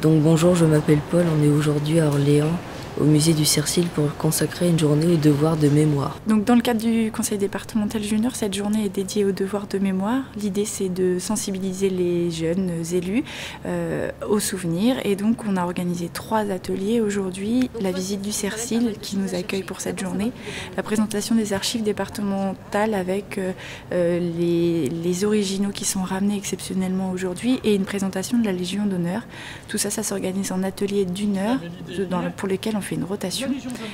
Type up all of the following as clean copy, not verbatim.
Donc bonjour, je m'appelle Paul, on est aujourd'hui à Orléans, au musée du Cercil pour consacrer une journée au devoir de mémoire. Donc dans le cadre du conseil départemental junior, cette journée est dédiée au devoir de mémoire. L'idée c'est de sensibiliser les jeunes élus aux souvenirs et donc on a organisé 3 ateliers aujourd'hui. La visite du Cercil qui nous accueille pour cette journée, la présentation des archives départementales avec les originaux qui sont ramenés exceptionnellement aujourd'hui et une présentation de la Légion d'honneur. Tout ça, ça s'organise en atelier d'1 heure pour lequel on fait une rotation.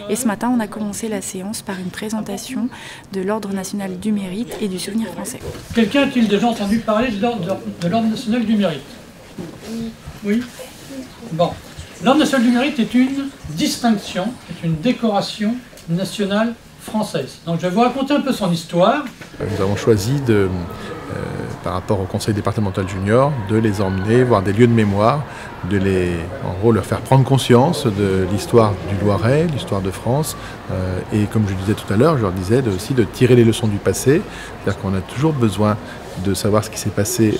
Et ce matin, on a commencé la séance par une présentation de l'Ordre national du mérite et du souvenir français. Quelqu'un a-t-il déjà entendu parler de l'Ordre national du mérite? Oui. Bon. L'Ordre national du mérite est une distinction, est une décoration nationale française. Donc je vais vous raconter un peu son histoire. Nous avons choisi par rapport au conseil départemental junior, de les emmener voir des lieux de mémoire, en gros leur faire prendre conscience de l'histoire du Loiret, l'histoire de France, et comme je disais tout à l'heure, je leur disais aussi de tirer les leçons du passé, c'est-à-dire qu'on a toujours besoin de savoir ce qui s'est passé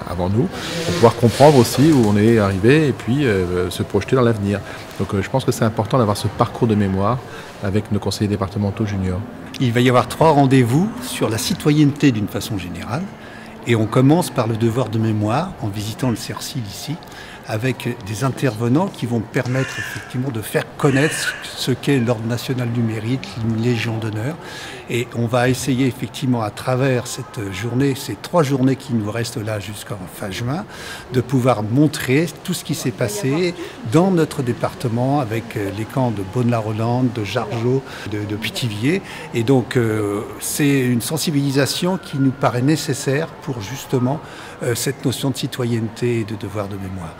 avant nous, pour pouvoir comprendre aussi où on est arrivé et puis se projeter dans l'avenir. Donc je pense que c'est important d'avoir ce parcours de mémoire avec nos conseillers départementaux juniors. Il va y avoir 3 rendez-vous sur la citoyenneté d'une façon générale. Et on commence par le devoir de mémoire en visitant le Cercil ici, avec des intervenants qui vont permettre effectivement de faire connaître ce qu'est l'Ordre national du mérite, une Légion d'honneur. Et on va essayer effectivement à travers cette journée, ces 3 journées qui nous restent là jusqu'en fin juin, de pouvoir montrer tout ce qui s'est passé dans notre département avec les camps de Beaune-la-Rolande, de Jargeau, de Pithiviers. Et donc c'est une sensibilisation qui nous paraît nécessaire pour justement cette notion de citoyenneté et de devoir de mémoire.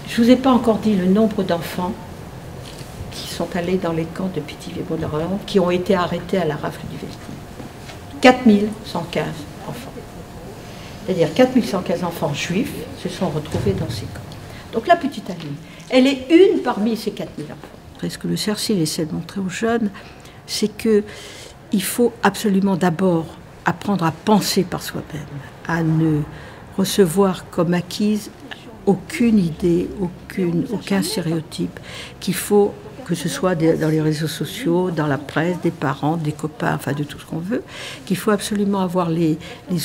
Je ne vous ai pas encore dit le nombre d'enfants qui sont allés dans les camps de Pithiviers-Beaune-la-Rolande, qui ont été arrêtés à la rafle du Veldiv. 4115 enfants. C'est-à-dire 4115 enfants juifs se sont retrouvés dans ces camps. Donc la petite Aline, elle est une parmi ces 4000 enfants. Ce que le Cercil essaie de montrer aux jeunes, c'est qu'il faut absolument d'abord apprendre à penser par soi-même, à ne recevoir comme acquise aucune idée, aucun stéréotype, qu'il faut, que ce soit dans les réseaux sociaux, dans la presse, des parents, des copains, enfin de tout ce qu'on veut, qu'il faut absolument avoir les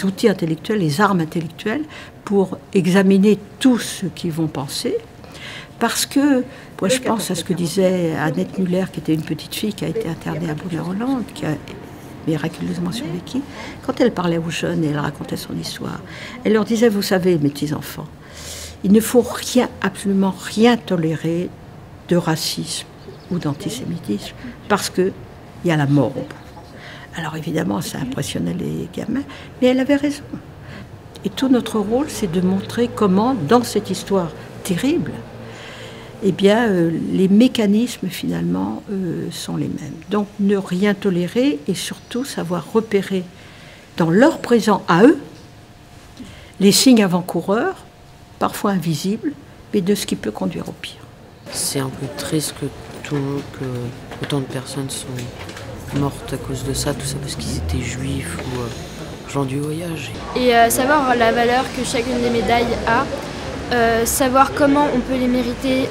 outils intellectuels, les armes intellectuelles pour examiner tout ce qu'ils vont penser. Parce que, moi je pense à ce que disait Annette Muller, qui était une petite fille qui a été internée à Beaune-la-Rolande, qui a miraculeusement survécu. Quand elle parlait aux jeunes et elle racontait son histoire, elle leur disait, vous savez, mes petits-enfants, il ne faut absolument rien tolérer de racisme ou d'antisémitisme, parce qu'il y a la mort au bout. Alors évidemment, ça impressionnait les gamins, mais elle avait raison. Et tout notre rôle, c'est de montrer comment, dans cette histoire terrible, eh bien, les mécanismes, finalement, sont les mêmes. Donc, ne rien tolérer et surtout savoir repérer, dans leur présent à eux, les signes avant-coureurs, parfois invisibles, mais de ce qui peut conduire au pire. C'est un peu triste que autant de personnes sont mortes à cause de ça, tout ça parce qu'ils étaient juifs ou gens du voyage. Et savoir la valeur que chacune des médailles a, savoir comment on peut les mériter,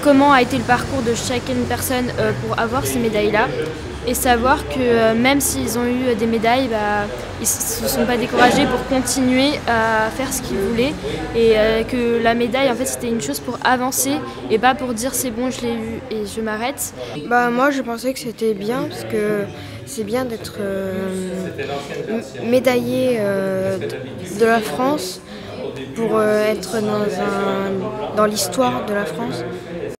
comment a été le parcours de chacune personne pour avoir ces médailles-là, et savoir que même s'ils ont eu des médailles, ils ne se sont pas découragés pour continuer à faire ce qu'ils voulaient, et que la médaille, en fait, c'était une chose pour avancer et pas pour dire c'est bon, je l'ai eu et je m'arrête. Moi, je pensais que c'était bien parce que c'est bien d'être médaillé de la France pour être dans l'histoire de la France.